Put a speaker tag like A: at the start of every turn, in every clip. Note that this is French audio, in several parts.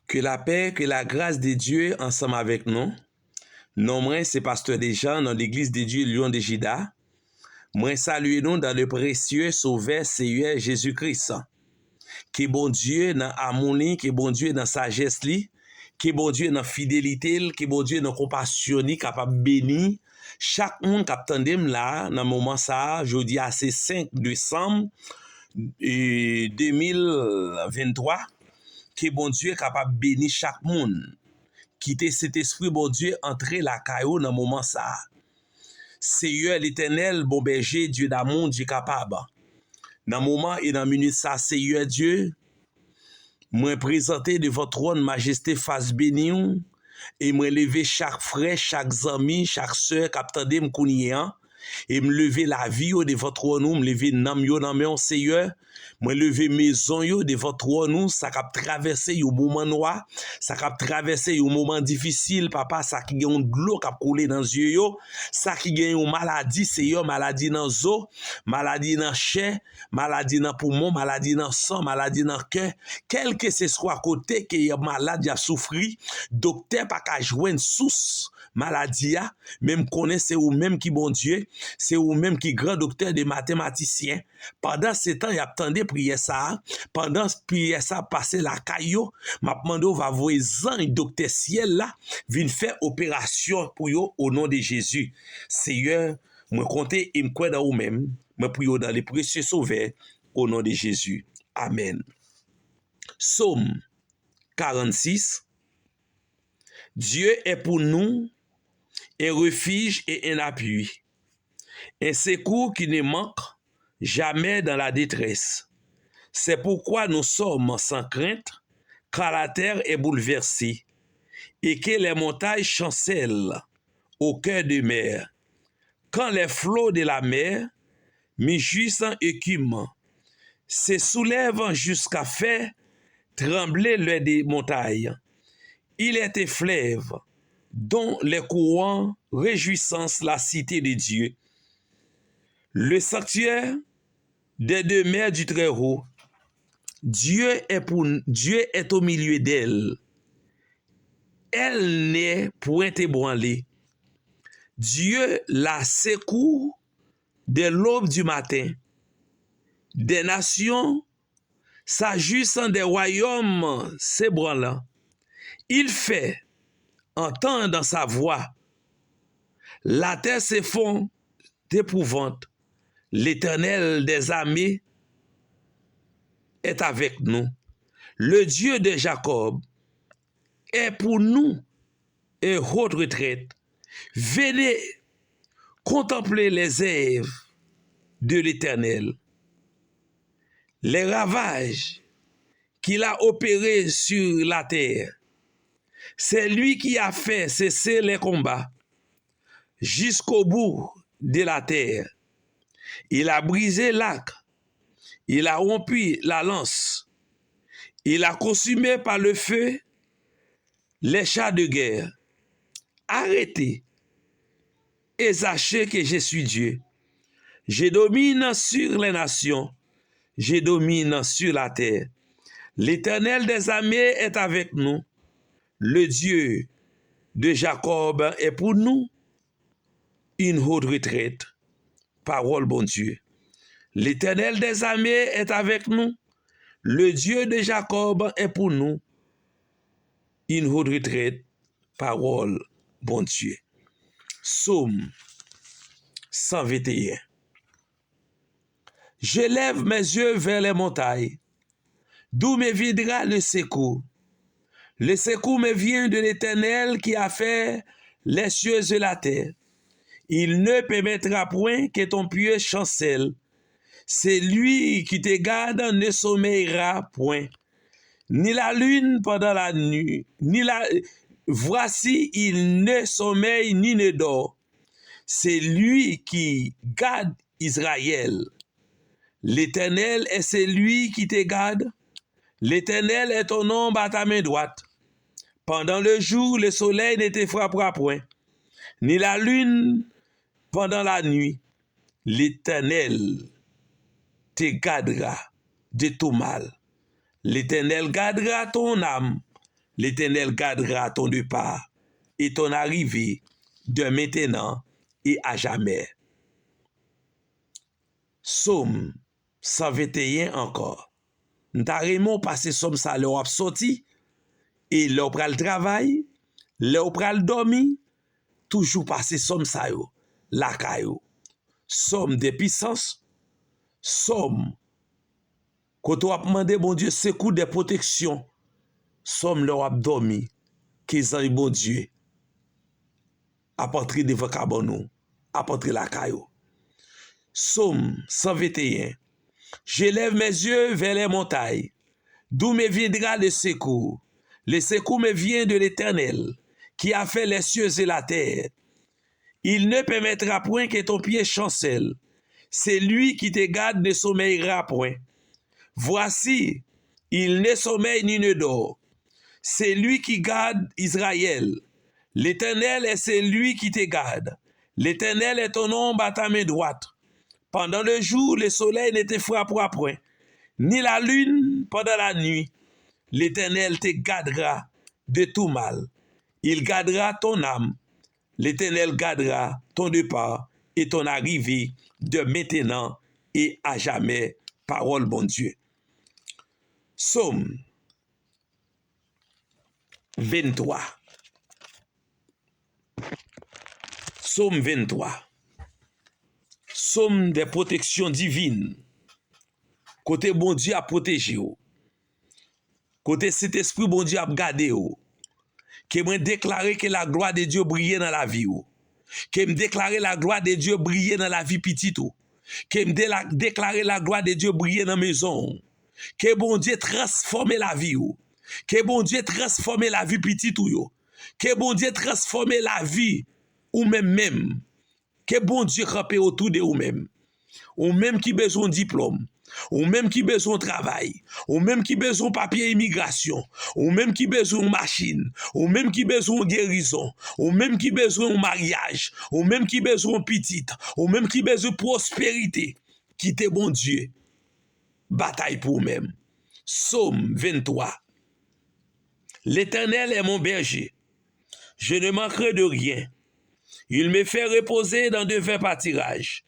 A: Que la paix, que la grâce de Dieu ensemble avec nous. Non, moi, c'est Pasteur Dejean dans l'église de Dieu Lion de Jida. Moi, salue nous dans le précieux sauveur Seigneur Jésus-Christ. Que bon Dieu dans harmonie, que bon Dieu dans sagesse li, que bon Dieu dans fidélité, que bon Dieu dans compassion, capable bénir chaque monde qui attendem là dans moment ça, jeudi à c'est 5 décembre 2023. Que bon Dieu est capable de bénir chaque monde. Quitter cet esprit, bon Dieu, entrer la caillou dans le moment ça. Seigneur l'éternel, bon berger, Dieu d'amour, Dieu capable. Dans le moment et dans la minute ça, Seigneur Dieu, moi présenter de votre trône majesté face béni et moi lever chaque frère, chaque ami, chaque soeur qui attendait me connaître et me lever la vie de votre trône, me lever nam yo dans mon Seigneur, moi lever maison yo de votre trône, ça cap traverser un moment noir, ça cap traverser un moment difficile, papa, ça qui gagne de l'eau cap couler dans yeux yo, ça qui gagne une maladie, Seigneur, maladie dans os, maladie dans chair, maladie dans poumon, maladie dans sang, maladie dans cœur, quel que ce soit côté que y a malade a souffri, docteur pas qu'à joindre source maladie a, même connaît c'est ou même qui bon Dieu, c'est ou même qui grand docteur de mathématiciens. Pendant ce temps, il attendait prier ça. Pendant prier ça, passer la caillou, m'a demandé va voir un docteur ciel là, vient faire opération pour yo au nom de Jésus. Seigneur, moi compter et me croire dans vous-même, me prie dans les précieux sauveurs au nom de Jésus. Amen. Psaume 46. Dieu est pour nous un refuge et un appui, un secours qui ne manque jamais dans la détresse. C'est pourquoi nous sommes sans crainte, car la terre est bouleversée et que les montagnes chancellent au cœur de mer. Quand les flots de la mer, mugissant écume, se soulèvent jusqu'à faire trembler les des montagnes. Il est un fleuve dont les courants réjouissent la cité de Dieu. Le sanctuaire des deux mers du Très-Haut. Dieu est au milieu d'elle. Elle n'est point ébranlée. Dieu la secourt de l'aube du matin. Des nations s'agissant des royaumes s'ébranlant. Il fait entendre sa voix. La terre se fond d'épouvante. L'Éternel des armées est avec nous. Le Dieu de Jacob est pour nous une haute retraite. Venez contempler les œuvres de l'Éternel, les ravages qu'il a opérés sur la terre. C'est lui qui a fait cesser les combats jusqu'au bout de la terre. Il a brisé l'arc, il a rompu la lance, il a consumé par le feu les chars de guerre. Arrêtez et sachez que je suis Dieu. Je domine sur les nations, je domine sur la terre. L'Éternel des armées est avec nous. Le Dieu de Jacob est pour nous une haute retraite. Parole bon Dieu. L'Éternel des armées est avec nous. Le Dieu de Jacob est pour nous une haute retraite. Parole bon Dieu. Psaume 121. Je lève mes yeux vers les montagnes, d'où me viendra le secours. Le secours me vient de l'Éternel qui a fait les cieux et la terre. Il ne permettra point que ton pied chancelle. C'est lui qui te garde ne sommeillera point. Ni la lune pendant la nuit, voici, il ne sommeille ni ne dort. C'est lui qui garde Israël. L'Éternel est celui qui te garde. L'Éternel est ton ombre à ta main droite. Pendant le jour, le soleil ne te frappera point, ni la lune pendant la nuit. L'Éternel te gardera de tout mal. L'Éternel gardera ton âme. L'Éternel gardera ton départ et ton arrivée de maintenant et à jamais. Psaume 121 encore. N'ta remon passe somme ça leur sorti et leur pral travail, leur pral dormi, toujours passe somme ça yo, la caillou. Somme de puissance, somme quand on a demandé bon Dieu secours de protection, somme leur a dormi, qu'ils ont bon Dieu, à partir de vocabon à partir la caillou. Somme 121. J'élève mes yeux vers les montagnes, d'où me viendra le secours. Le secours me vient de l'Éternel, qui a fait les cieux et la terre. Il ne permettra point que ton pied chancelle. C'est lui qui te garde ne sommeillera point. Voici, il ne sommeille ni ne dort. C'est lui qui garde Israël. L'Éternel est celui qui te garde. L'Éternel est ton ombre à ta main droite. Pendant le jour, le soleil ne te frappera point, ni la lune pendant la nuit. L'Éternel te gardera de tout mal. Il gardera ton âme. L'Éternel gardera ton départ et ton arrivée de maintenant et à jamais. Parole bon Dieu. Psaume 23. Psaume 23. Psaume de protection divine. Côté bon Dieu a protégé ou. Côté cet esprit bon Dieu a gardé ou. Que me déclarer que la gloire de Dieu brille dans la vie ou. Que me déclarer la gloire de Dieu brille dans la vie petite ou. Que me déclarer la gloire de Dieu brille dans la maison. Que bon Dieu transforme la vie ou. Que bon Dieu transforme la vie petite ou yo. Que bon Dieu transforme la vie ou même. Que bon Dieu campe autour de vous-même. Ou même qui besoin de diplôme. Ou même qui besoin de travail. Ou même qui besoin de papier immigration. Ou même qui besoin de machine. Ou même qui besoin de guérison. Ou même qui besoin de mariage. Ou même qui besoin de petite. Ou même qui besoin de prospérité. Quittez bon Dieu. Bataille pour vous-même. Psaume 23. L'Éternel est mon berger. Je ne manquerai de rien. Il me fait reposer dans de verts pâtirages.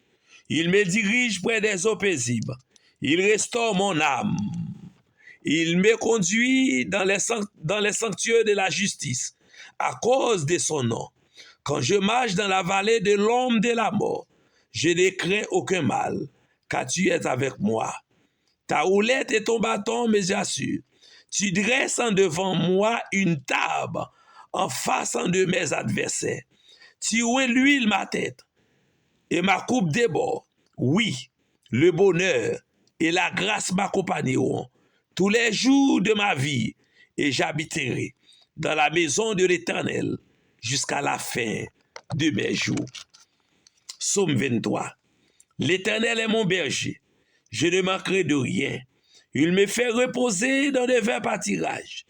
A: Il me dirige près des eaux paisibles. Il restaure mon âme. Il me conduit dans les sanctuaires de la justice, à cause de son nom. Quand je marche dans la vallée de l'ombre de la mort, je ne crains aucun mal, car tu es avec moi. Ta houlette et ton bâton me assurent. Tu dresses en devant moi une table en face de mes adversaires. Tu ouais l'huile ma tête et ma coupe déborde. Oui, le bonheur et la grâce m'accompagneront tous les jours de ma vie et j'habiterai dans la maison de l'Éternel jusqu'à la fin de mes jours. Psaume 23. L'Éternel est mon berger, je ne manquerai de rien. Il me fait reposer dans de verts pâtirages.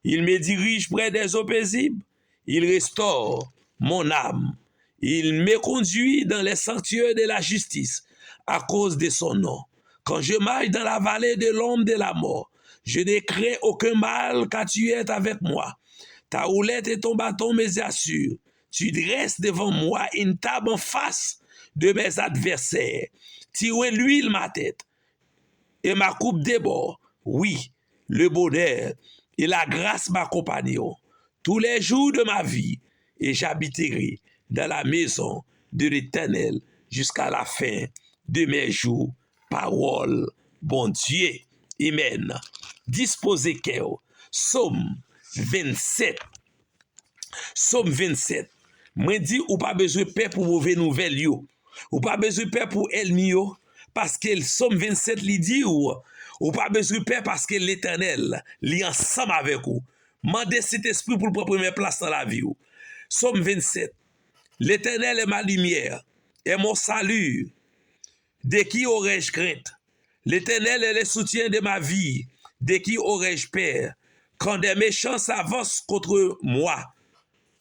A: Il me dirige près des eaux paisibles. Il restaure mon âme. Il me conduit dans les sanctuaires de la justice à cause de son nom. Quand je marche dans la vallée de l'ombre de la mort, je ne crains aucun mal car tu es avec moi. Ta houlette et ton bâton me assurent. Tu dresses devant moi une table en face de mes adversaires. Tu ouais l'huile ma tête et ma coupe déborde. Oui, le bonheur et la grâce m'accompagneront tous les jours de ma vie et j'habiterai dans la maison de l'Éternel jusqu'à la fin de mes jours. Parole, bon Dieu. Amen. Disposez cœur. Psaume 27. Psaume 27. Moi dit ou pas besoin de paix pour mauvais nouvelles yo. Ou pas besoin de paix pour ennemi yo. Parce que le Psaume 27 li dit ou pas besoin de paix parce que l'Éternel li ensemble avec vous. Mandez cet esprit pour prendre première place dans la vie. Psaume 27. L'Éternel est ma lumière et mon salut. De qui aurais-je crainte? L'Éternel est le soutien de ma vie. De qui aurais-je peur? Quand des méchants s'avancent contre moi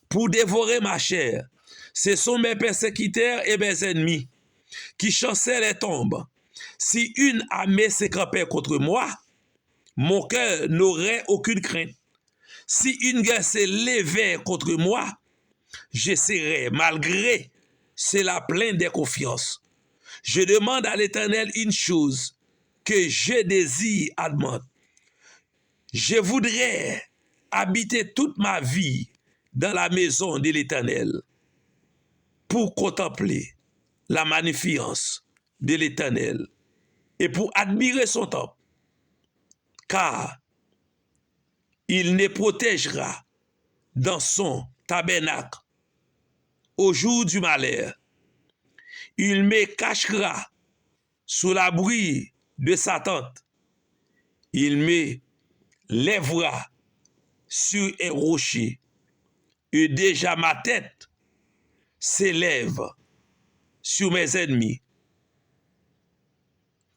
A: pour dévorer ma chair, ce sont mes persécuteurs et mes ennemis qui chancellent et tombent. Si une armée s'écampait contre moi, mon cœur n'aurait aucune crainte. Si une guerre s'est levée contre moi, j'essaierai, malgré cela, plein de confiance. Je demande à l'Éternel une chose que je désire admettre. Je voudrais habiter toute ma vie dans la maison de l'Éternel pour contempler la magnificence de l'Éternel et pour admirer son temple, car il ne protégera dans son tabernacle au jour du malheur. Il me cachera sous l'abri de sa tente. Il me lèvera sur un rocher. Et déjà ma tête s'élève sur mes ennemis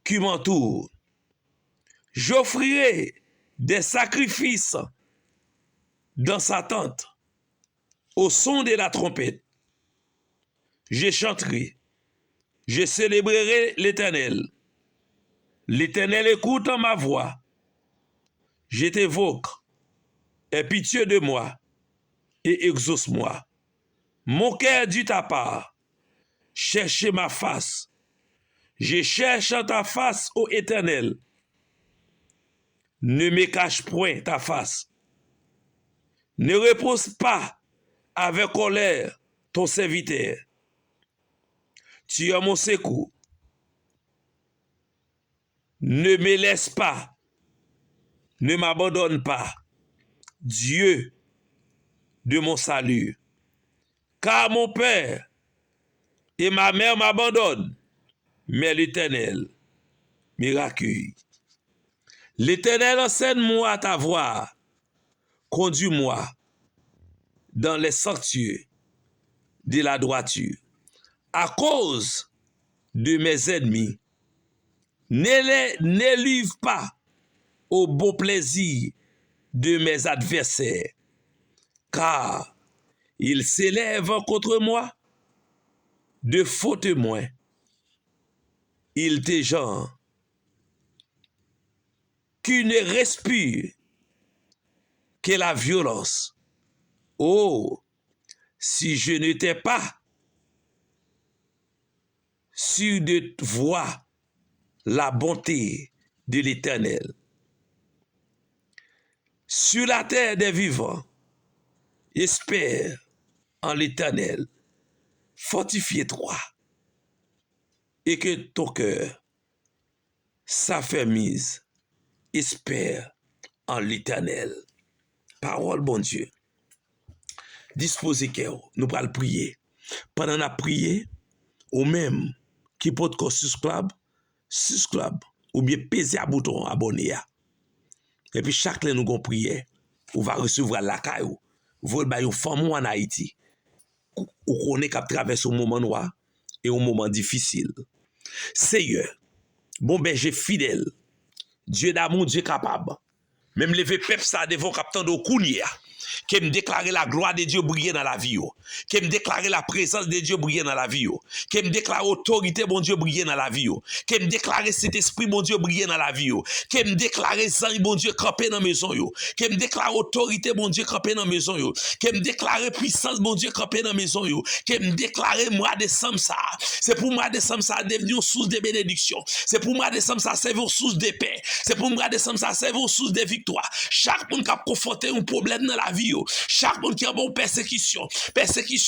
A: qui m'entourent. J'offrirai des sacrifices dans sa tente au son de la trompette. Je chanterai, je célébrerai l'Éternel. L'Éternel écoute ma voix. Je t'évoque, aie pitié de moi et exauce-moi. Mon cœur dit ta part, cherchez ma face. Je cherche ta face, ô Éternel. Ne me cache point ta face. Ne repose pas avec colère ton serviteur. Tu es mon secours. Ne me laisse pas. Ne m'abandonne pas. Dieu de mon salut. Car mon père et ma mère m'abandonnent, mais l'Éternel me recueille. L'Éternel, enseigne-moi ta voie. Conduis-moi dans les sentiers de la droiture. À cause de mes ennemis, ne livre pas au bon plaisir de mes adversaires, car ils s'élèvent contre moi de faux témoins. Ils dégenrent qui ne respirent que la violence. Oh, si je n'étais pas sûr de voir la bonté de l'Éternel sur la terre des vivants, espère en l'Éternel, fortifie-toi et que ton cœur s'affermisse, espère en l'Éternel. Parole, bon Dieu. Disposez cœur, nous allons prier. Pendant la prière, ou même qui porte quoi subscribe, ou bien peser à bouton abonner. Et puis chaque fois nous allons prier, on va recevoir la caillou. Vous allez une femme en Haïti, ou connaît qu'à traverser un moment noir et un moment difficile. Seigneur, bon berger fidèle, Dieu d'amour, Dieu capable. Même lever peuple ça devant captain de Kounia, qui me déclarer la gloire de Dieu briller dans la vie, qui me déclarer la présence de Dieu briller dans la vie, qui me déclarer autorité bon Dieu briller dans la vie, qui me déclarer cet esprit bon Dieu briller dans la vie, qui me déclarer sang bon Dieu camper dans maison yo, qui me déclarer autorité bon Dieu camper dans maison yo, qui me déclarer puissance bon Dieu camper dans maison yo, qui me déclarer mois de décembre ça, c'est pour mois de décembre ça devenir une source de bénédiction, c'est pour mois de décembre ça servir une source de paix, c'est pour mois de décembre ça servir une source de victoire. Chaque monde qui a confronté un problème dans la vie, chaque monde qui a bon persécution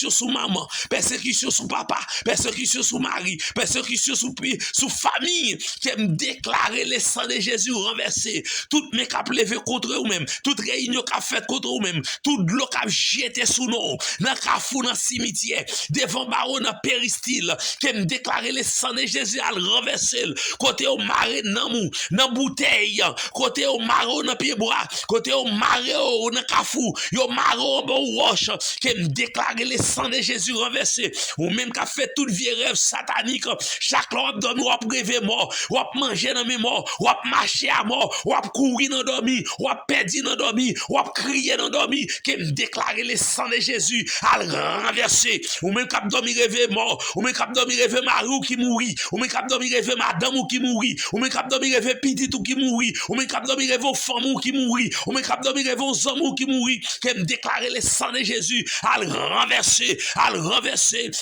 A: sous maman, persécution sous papa, persécution sous mari, persécution sous famille, qui aime déclarer le sang de Jésus renversé, toutes mes cap levé contre eux-mêmes, toute réunion qu'a fait contre eux-mêmes, toute l'eau qu'a jeté sous nous, dans cafou, dans cimetière, devant baron, dans péristyle, qui aime déclarer le sang de Jésus à renverser, côté au maré dans bouteille, côté au marron dans pied bois, côté au maré dans cafou, yo maro bon roche, que me déclarer le sang de Jésus renversé, ou même qu'a fait toute vieux rêve satanique, chaque l'homme donne ou rêver mort, ou manger dans mes morts, ou marcher à mort, ou courir dans dormi, ou perdre dans dormi, ou crier dans dormi, que me déclarer le sang de Jésus à renverser, ou même qu'a dormi rêver mort, ou même qu'a dormi rêver Marie qui mourit, ou même qu'a dormi rêver madame ou qui mourit, ou même qu'a dormi rêver petit ou qui mourit, ou même qu'a dormi rêver femme ou qui mourit, ou même qu'a dormi rêver homme ou qui mourit, que me déclarer le sang de Jésus à renverser,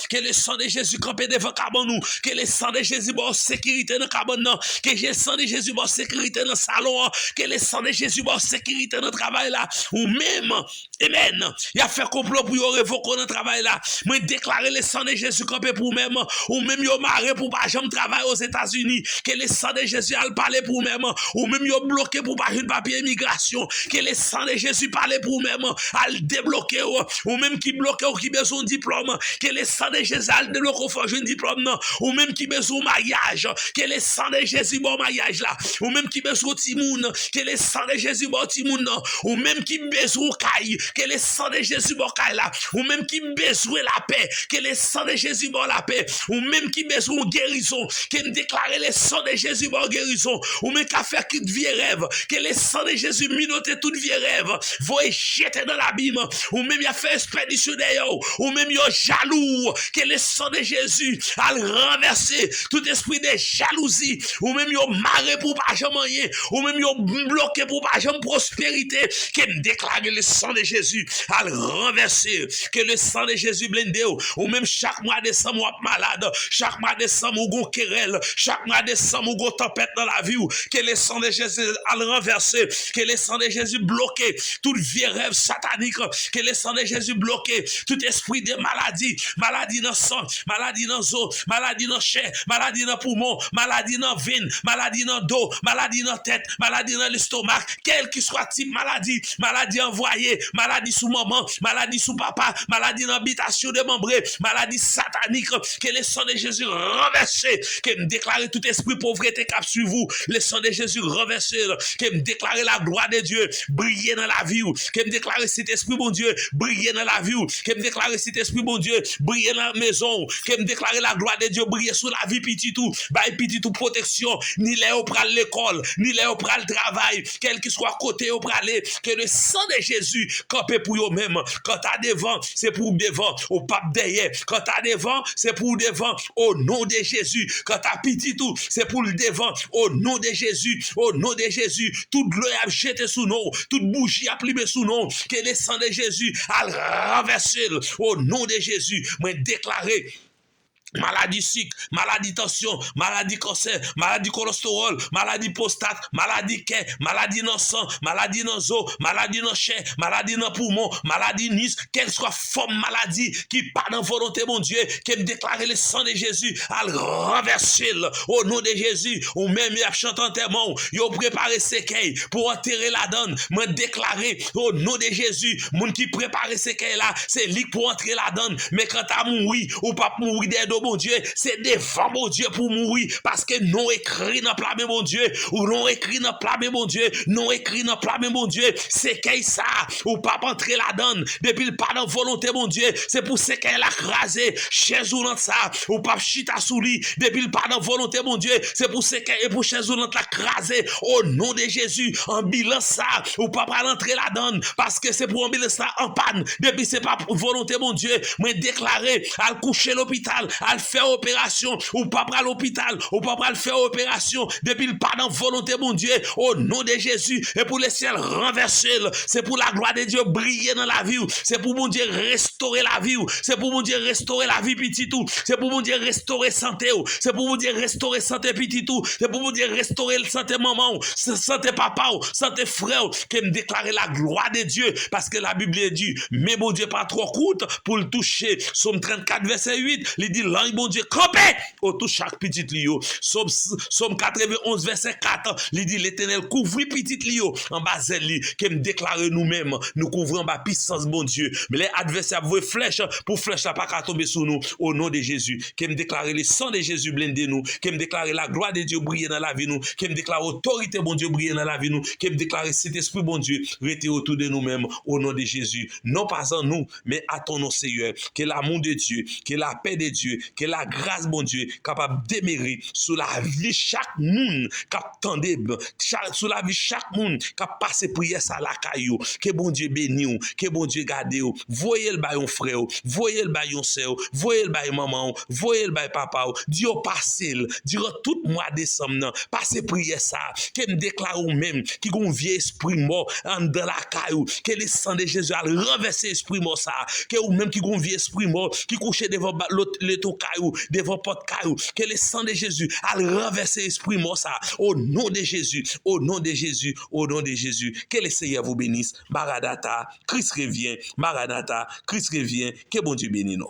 A: que le sang de Jésus campé devant cabane nous, que le sang de Jésus bon sécurité dans cabane non, que le sang de Jésus bon sécurité dans salon, que le sang de Jésus bon sécurité dans travail là, ou même, amen, il a fait complot pour yo révoquer dans travail là, moi déclarer le sang de Jésus campé pour même, ou même yo maré pour pas jamais travailler aux États-Unis, que le sang de Jésus a parler pour même, ou même yo bloqué pour pas une papier immigration, que le sang de Jésus parler pour même, à le débloquer, ou même qui bloque ou qui besoin de diplôme, que le sang de Jésus a le débloquer pour faire un diplôme, non, ou même qui besoin de mariage, que le sang de Jésus bon mariage là, ou même qui besoin de timoun, que le sang de Jésus bon timoun, non, ou même qui besoin de caille, que le sang de Jésus bon caille là, ou même qui besoin la paix, que le sang de Jésus bon la paix, ou même qui besoin de guérison, que me déclarer le sang de Jésus bon guérison, ou même qu'à faire toute vieux rêve, que le sang de Jésus minote toute vieux rêve, voyez jeter dans l'abîme, ou même y a fait expédition d'ailleurs, ou même yo jaloux, que le sang de Jésus a renversé tout esprit de jalousie, ou même yo maré pour pas jamais rien, ou même yo bloqué pour pas jamais prospérité, que me déclare le sang de Jésus a renversé, que le sang de Jésus blindé, ou même chaque mois de décembre ou malade, chaque mois de décembre ou gon querelle, chaque mois de décembre ou gon tempête dans la vie, que le sang de Jésus a renversé, que le sang de Jésus bloqué tout vieux rêve satanique, que le sang de Jésus bloqué tout esprit de maladie, maladie dans sang, maladie dans os, maladie dans chair, maladie dans poumon, maladie dans veine, maladie dans dos, maladie dans tête, maladie dans l'estomac, quel que soit type maladie, maladie envoyée, maladie sous maman, maladie sous papa, maladie dans habitation de membré, maladie satanique, que le sang de Jésus renversé, que me déclare tout esprit pauvreté cap sur vous, le sang de Jésus renversé, que me déclare la gloire de Dieu briller dans la vie, que me déclare cet esprit bon Dieu briller dans la vie, que me déclare cet esprit bon Dieu briller dans la maison, que me déclare la gloire de Dieu briller sur la vie petit tout, bail petit tout protection, ni les au pral l'école, ni les au pral travail, quel que soit côté au praler, que le sang de Jésus campé pour eux même, quand t'as devant, c'est pour devant, au pape derrière, quand t'as devant, c'est pour devant, au nom de Jésus, quand t'as petit tout, c'est pour le devant, au nom de Jésus, au nom de Jésus, toute l'eau a jeté sous nous, toute bougie a plumé sous nous, que le sang de Jésus a renversé, au nom de Jésus, moi déclaré, maladie sucre, maladie tension, maladie cancer, maladie cholestérol, maladie prostate, maladie cœur, maladie dans sang, maladie dans os, maladie dans chair, maladie dans poumon, maladie nice, quelle soit forme maladie qui pas dans volonté mon Dieu, qui me déclare le sang de Jésus à renverser au nom de Jésus, ou même y a chanté enterrement, y a préparé séquelles pour enterrer la donne, me déclarer au nom de Jésus, moun qui prépare séquelles là, c'est lui pour entrer la donne, mais quand t'as mouru ou pas mourir des dos mon Dieu, c'est devant mon Dieu pour mourir, parce que non écrit dans plat mon Dieu, ou non écrit dans plat mon Dieu, non écrit dans plat mon Dieu, c'est qu'est ça, ou pas entrer la donne, depuis le pas dans volonté mon Dieu, c'est pour ce qu'elle a crasé, chez ou dans ça, ou pas chita sous lui, depuis le pas dans volonté mon Dieu, c'est pour ce qu'elle pour chez ou dans la crasé, au nom de Jésus, en bilan ça, ou pas entrer la donne, parce que c'est pour en bilan ça en panne, depuis c'est pas pour volonté mon Dieu, mais déclaré, à coucher l'hôpital, à faire opération, ou pas à l'hôpital, ou pas à faire opération, depuis le pas dans volonté mon Dieu, au nom de Jésus, et pour le ciel renverser, c'est pour la gloire de Dieu briller dans la vie, c'est pour mon Dieu restaurer la vie, c'est pour mon Dieu restaurer la vie petit tout, c'est pour mon Dieu restaurer santé, c'est pour mon Dieu restaurer santé petit tout, c'est pour mon Dieu restaurer santé maman, santé papa, santé frère, qui me déclarer la gloire de Dieu, parce que la Bible dit, mais mon Dieu pas trop courte pour le toucher, Somme 34 verset 8, il dit blanc, bon Dieu, campé autour chaque petit lio. Somme 91, verset 4, il dit l'Éternel couvrit petit lio en bas li, qui me déclare nous-mêmes, nous couvrons ma puissance, bon Dieu. Mais les adversaires vouent flèche, pour flèche là pas qu'à tomber sur nous, au nom de Jésus. Qui me déclare le sang de Jésus blindé nous, qui me déclare la gloire de Dieu briller dans la vie nous, qui me déclare autorité, bon Dieu, briller dans la vie nous, qui me déclare cet esprit, bon Dieu, rester autour de nous-mêmes, au nom de Jésus. Non pas en nous, mais à ton nom, Seigneur. Que l'amour de Dieu, que la paix de Dieu, que la grâce, bon Dieu, capable d'émérer sur la vie chaque monde, sur la vie chaque monde, qui passe prière ça la caillou, que bon Dieu béni ou, que bon Dieu garde ou, voyez le baillon frère, voyez le baillon sœur, voyez le baillon maman, voyez le baillon papa, Dieu passe, durant tout mois de décembre, passe prière ça, que me déclare ou même, qui gon vieux esprit mort, dans la caillou, que le sang de Jésus a renversé esprit mort ça, que ou même qui gon vieux esprit mort, qui couché devant le tout caillou, devant porte caillou, que le sang de Jésus a renversé esprit mort ça, au nom de Jésus, au nom de Jésus, au nom de Jésus, que le Seigneur vous bénisse, Maranatha, Christ revient, Maranatha, Christ revient, que bon Dieu bénisse nous.